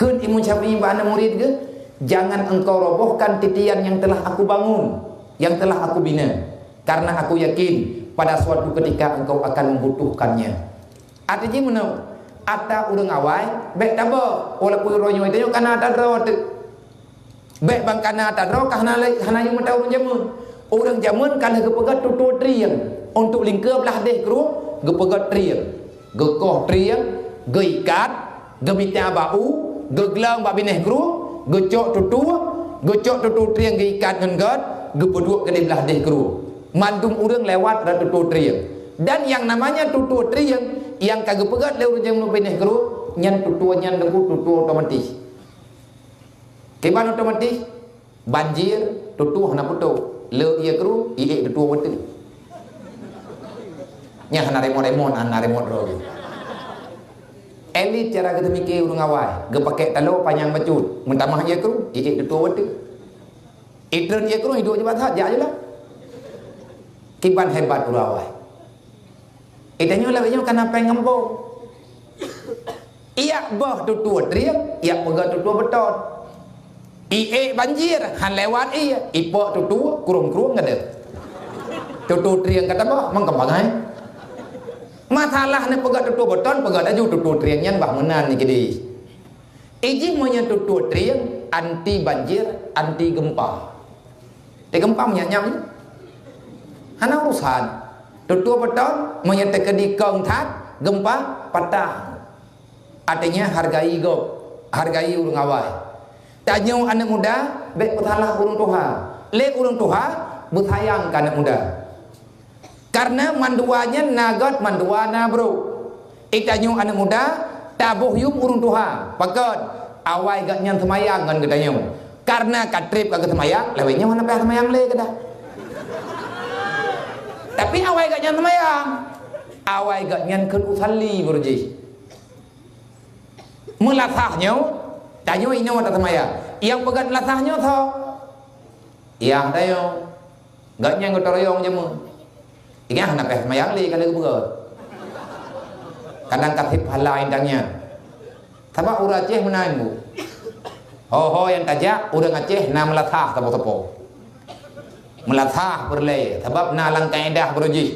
Kun Imam Syafi'i ba'ana murid ke? Jangan engkau robohkan titian yang telah aku bangun, yang telah aku bina, karena aku yakin pada suatu ketika engkau akan membutuhkannya. Artinya mana? Ata urang awai, baik tabo, walaupun royo itu kana tak ro tu. Baik bang kana tak ro kana yang mata urang jamun. Urang jamun kana gepegat tutu triang untuk lingkup lah deh kru, gepegat triang. Gekoh triang, geikat, gemita bau, geglang ba bineh kru, gecok tutu triang geikat ngan god, gepeduk ke belah deh kru. Mandum urang lewat dah tutu triang. Dan yang namanya tutu triang yang kagak pegat lewat jam bineh kru, nyan tutu nyan debu tutu otomatis. Keban otomatis banjir tutu hana putu. Le ia kru, ie tutu betul. Nya hana remon hana remon rogi. Elit cara kita mikir urang awai, ge pakai talo panjang bacut. Mentamah ia kru, ie tutu betul. Itren ia kru hidup je batah ja je lah. Kiban hebat urang awai. Itanya lawanya kana pengembo. Ia bah tutu triak, ia pegat tutu betot. Ie banjir han lewat ia, ipok tutu kurung-kurung ngade. Tutu triak kata bah mangkambangai. Masalah ne pegat tutu beton, pegat aju tutu triak nyan bah menan ni kidi. Iji monya tutu triak anti banjir, anti gempa. Te gempa nyam. Hana urusan. Tutu beton menyatakan di kong tat gempa patah. Artinya hargai urang awai. Tanya anak muda baik bersalah urang tuha. Le urang tuha bersayang ke anak muda. Karena manduanya nagat manduana bro. Tanya anak muda tabuh yum urang tuha. Pakat awai gak nyan semayang kan katanya. Karena katrip kagak semayang, lewenya mana payah semayang le kada. Tapi awai gak nyan semayang, awai gak nyan kun usalli berji. Melasahnya, tanya ini mata semayang. Yang pegat melasahnya tho, yang tayo, gak nyan kutoroyong jemu. Ingat nak peh semayang li kalau pegat. Kadang katip halai tanya. Sebab urang Aceh menaik bu. Ho yang tajak urang Aceh na melasah tepo-tepo. Melatah berlay sebab nalang kaedah beruji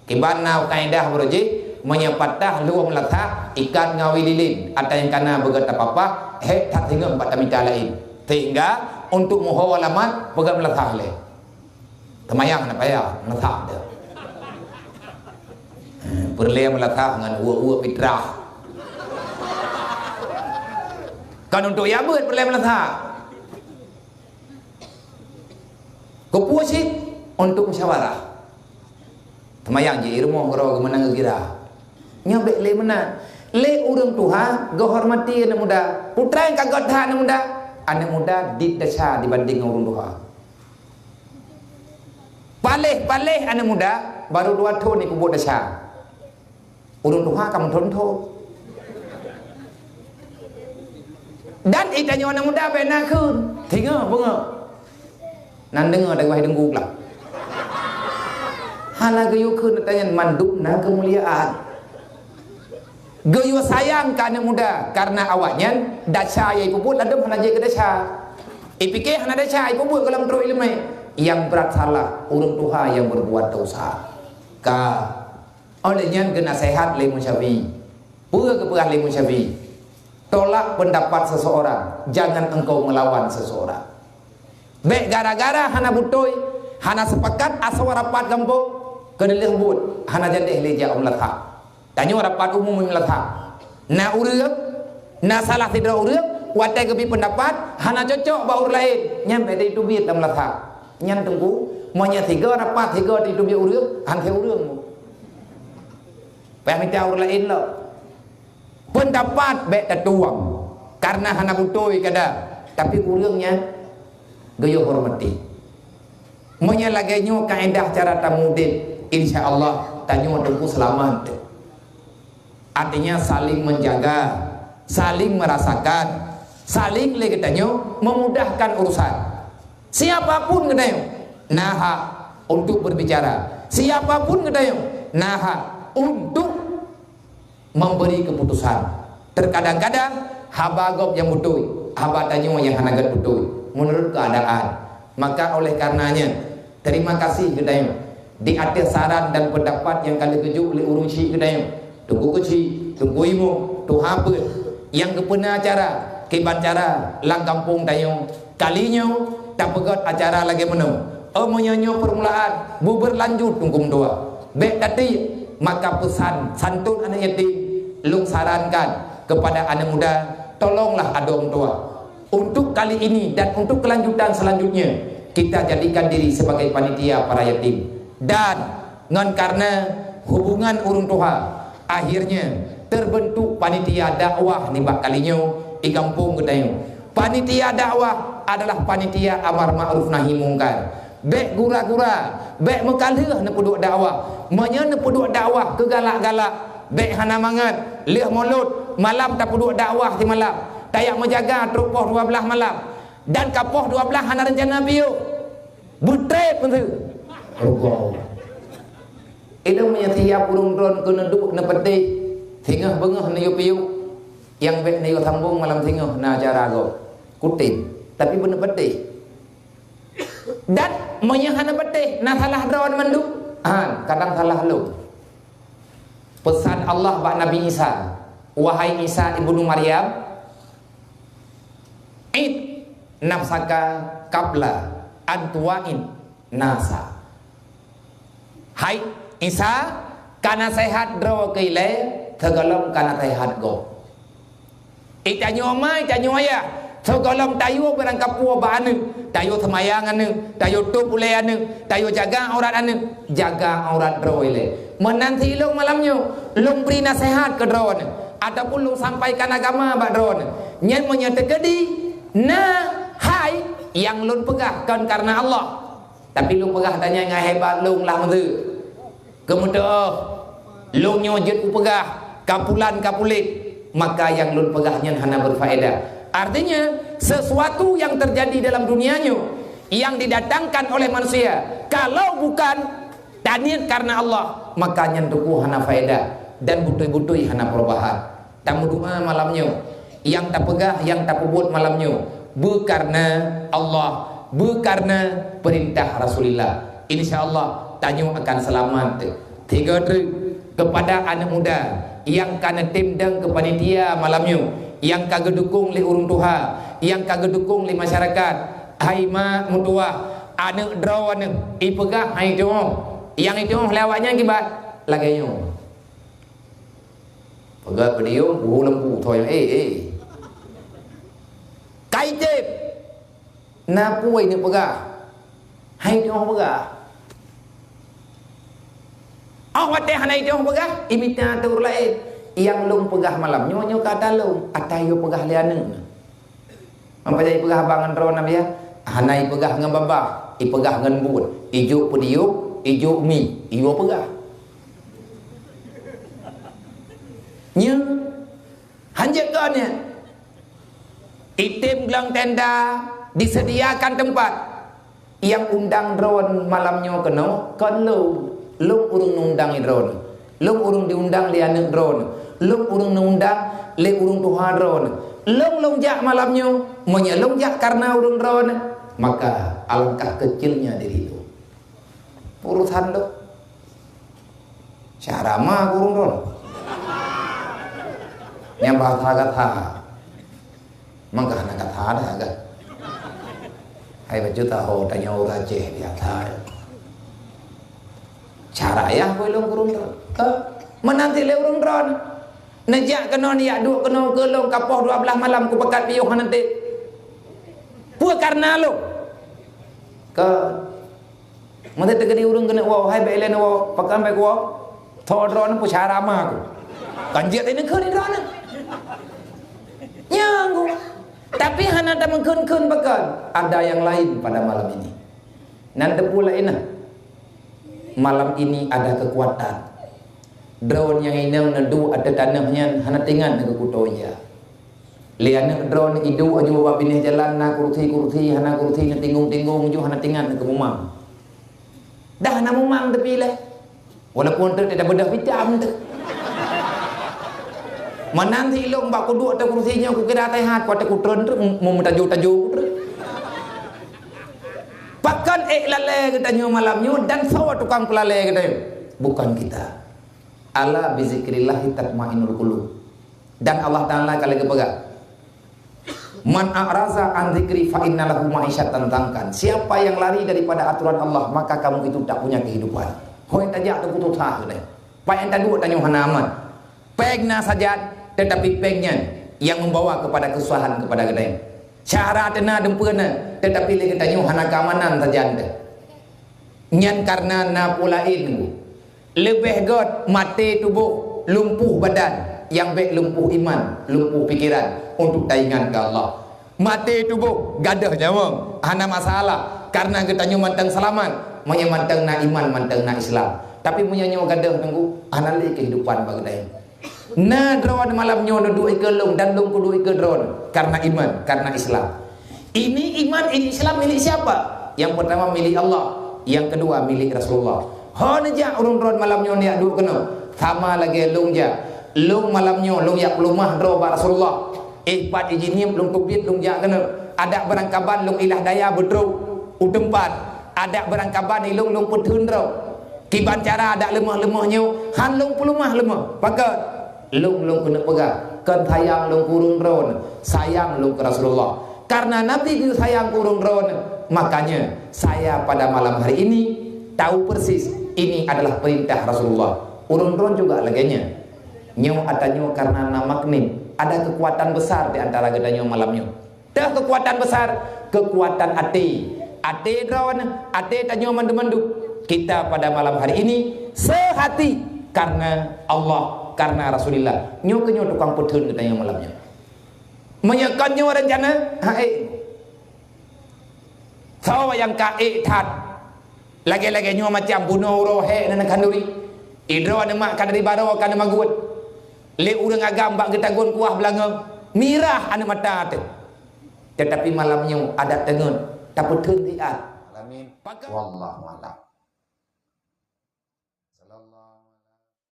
kiban na kaedah beruji menyepatah luang melatah ikan ngawi lilin atau yang kana begat apa-apa tak hingga 4 meter lain sehingga untuk mohon alamat begat melatah le temayang nak payah melatah dia berlay melatah dengan uak-uak fitrah kan untuk ya buat berlay melatah kepuasit untuk musyawarah. Temayang je irmo ngero gemenang gira. Nyabek le menan. Le urang tuha gehormati anak muda. Putra yang kagak dah anak muda. Anak muda didasar dibanding urang tuha. Paleh anak muda baru 2 tahun ni kubur dasar. Urang tuha kamu tonton. Dan itanya anak muda bena kun. Tengok bunga. Nan dengar dari wahai denggu lah. Hala gayu kun tanya manduk na kemuliaan. Gayu sayang ke anak muda karena awaknya dasar yang puput ada mana je ke dasar. Ipike hana dasar puput dalam teruk ilmu. Yang berat salah urang tuha yang berbuat dosa. Ka olehnya kena sehat le Syafi'i. Pura keperah le Syafi'i. Tolak pendapat seseorang, jangan engkau melawan seseorang. Baik gara-gara hana butoi, hana sepakat asal rapat kampung, kena lembut, hana jadi leja melatah. Tanya rapat umum melatah. Na urang, na salah tidak urang, watai kebi pendapat, hana cocok baur lain, nyampe itu biar dalam melatah. Nyan tunggu, maunya 3 rapat 3 itu biar urang, hante urang. Payah minta urang lain lo. Pendapat baik tertuang, karena hana butoi kada, tapi urangnya gayo hormati. Monya laganya kaedah cara tamudin, insyaallah tanyo tunggu selamat. Artinya saling menjaga, saling merasakan, saling le tanyo memudahkan urusan. Siapapun kedayo naha untuk berbicara. Siapapun kedayo naha untuk memberi keputusan. Terkadang-kadang haba gop yang betul, haba tanyo yang hanagat betul menurut keadaan. Maka oleh karenanya terima kasih kedayo di atas saran dan pendapat yang kali keju oleh urung si kedayo. Tunggu kecil, tunggu imu, tu apa yang kepena acara, kiban cara lang kampung tayo. Kalinya tak pegat acara lagi menung. Menyanyi permulaan, berlanjut tunggu dua. Baik tadi maka pesan santun anak yatim, lung sarankan kepada anak muda, tolonglah ada orang tua. Untuk kali ini dan untuk kelanjutan selanjutnya kita jadikan diri sebagai panitia para yatim. Dan ngan karena hubungan urung tua, akhirnya terbentuk panitia dakwah ni bak kalinya di kampung kedayo. Panitia dakwah adalah panitia amar ma'ruf nahi mungkar. Bek gura-gura, bek mekalih na peduk dakwah. Manya na peduk dakwah kegalak-galak. Bek hana mangat, leh mulut, malam tak peduk dakwah di malam. Tayak menjaga terupoh 12 malam. Dan kapoh 12 hana rencana biu. Betrep tu. Allah. Itu punya tiap urung dron kena duk na pedih. Tingah bengah na yo piu. Yang bek na yo sambung malam tingah na acara go. Kutin. Tapi benar pedih. Dan menyahana pedih na salah dron mandu. Kadang salah lu. Pesan Allah bak Nabi Isa, wahai Isa ibnu Maryam, id nafsaka qabla antuain nasa. Hai Isa, kana sehat dro keile tegalom kana sehat go. Itanyo mai tanyo ya. Segalom tayo barang kapua ba anu, tayo semayang anu, tayo tup ule anu, tayo jaga aurat anu, jaga aurat dro ile. Menanti long malamnya, long beri nasihat ke drone, ataupun long sampaikan agama bak drone. Nyen menyertekedi, nah hai yang long pegahkan karena Allah. Tapi long pegah tanya ngai hebat long lah mende. Kemudian long nyojut pegah, kapulan kapulit, maka yang long pegahnya hana berfaedah. Artinya sesuatu yang terjadi dalam dunianya yang didatangkan oleh manusia, kalau bukan taniat karena Allah, maka nyentuku hana faedah dan butui-butui hana perubahan. Tamu doa malamnya, yang tak pegah, yang tak pebut malamnya, bukarna Allah, bukarna perintah Rasulullah. InsyaAllah tanyo akan selamat. Tiga kepada anak muda yang kana timdang ke panitia malamnya, yang kagak dukung li urung tuha, yang kagak dukung li masyarakat. Hai mak mutua, anak draw anak ipegah hai jong, yang itu lewatnya kibat lagi nyong. Pegah pedium, lembu thoy kai tip, napui ni pegah, hai jong pegah. Awak teh hanai jong pegah, imita tur lain. Yang lung pegah malam nyonya kata lung atayo pegah liana apa jadi pegah bangan ron ya hanai pegah ngan babah ipegah ngan bun ijo pediuk ijo mi ijo pegah nya hanjakannya itim gelang tenda disediakan tempat yang undang drone malamnya kena kan lung urung undang drone lung urung diundang liana drone long urung nundang le urung tuha drone long jak malamnya menyelong jak karena urung drone, maka alangkah kecilnya diri itu urusan lo cara mah urung drone yang bahasa kata mangkah nak kata ada agak hai baju tahu tanya orang Aceh biasa cara ya bolong urung drone menanti le urung drone nejak kena ni yak duk kena gelong kapoh 12 malam ku pekat piuh nanti. Puak karena lo. Ke mate tegedi urung kena wa hai belen wa pakan bae ku. Thodron pu cara ma ku. Kanjet ini keun drone. Nyanggu. Tapi hana ta mengkeun-keun pakan. Ada yang lain pada malam ini. Nanti pula ini. Malam ini ada kekuatan. Drone yang inang nadu ada tanahnya hana tingan ke kutoya. Liana drone idu aju bawa bini jalan na kursi hana kursi na tinggung ju hana tingan ke mumang. Dah hana mumang tapi leh. Walaupun tu tidak bedah hitam tu. Menanti ilung bak ku duk atas kursinya ku kira tehat ku atas ku tren mau tajuk-tajuk ku. Pakan lale kita nyu malamnya dan sawa tukang pelale kita. Bukan kita. Ala bizikrillah tatmainul qulub. Dan Allah Taala kalau kepegang. Man a'raza an dzikri fa innalahu ma'isyatan tangkan. Siapa yang lari daripada aturan Allah, maka kamu itu tak punya kehidupan. Hoi tajak tu kutu tah ni. Pai enta duk tanyo hanaman. Pegna saja tetapi pegnya yang membawa kepada kesusahan kepada kita. Syaratna dempena tetapi lagi tanyo hana keamanan saja anda. Nyan karena na pulain lebih god mati tubuh, lumpuh badan, yang baik lumpuh iman, lumpuh pikiran untuk taingan ke Allah. Mati tubuh gadah nyawa hana masalah karena kita nyu mantang selamat, monya mantang na iman, mantang na Islam. Tapi punya nyawa gadah tunggu hana li kehidupan bagi dia. Na drone malam nyu duduk ke lung dan lung kudu ke drone karena iman, karena Islam. Ini iman, ini Islam milik siapa? Yang pertama milik Allah, yang kedua milik Rasulullah. Hon ja urun drone malam nyu ni duk kena. Sama lagi lung ja. Lung malam nyu lung yak lumah dro ba Rasulullah. Pat ijinim lung kubit lung ja kena. Ada berangkaban lung ilah daya bedro udempat. Ada berangkaban lung putun dro. Kiban cara ada lemah-lemahnya han lung pelumah lemah. Maka lung kena pegang. Kan sayang lung kurung drone. Sayang lung ke Rasulullah. Karena Nabi itu sayang kurung drone, makanya saya pada malam hari ini tahu persis ini adalah perintah Rasulullah. Urun drone juga laginya. Nyaw atanyo karena namaknim. Ada kekuatan besar di antara gedanyo malamnya. Dah kekuatan besar, kekuatan ati. Ati drone, ati tanyo mandu-mandu. Kita pada malam hari ini sehati karena Allah, karena Rasulullah. Nyaw kenyo tukang putun gedanyo malamnya. Menyekannya rencana sawa yang kae tat lagi-lagi nyo macam bunuh rohe dan kanduri idro ada mak kan dari baro kan magut le urang agam bak kita gon kuah belanga mirah anu mata tu tetapi malamnya ada tengun tak putun dia amin wallahu a'lam.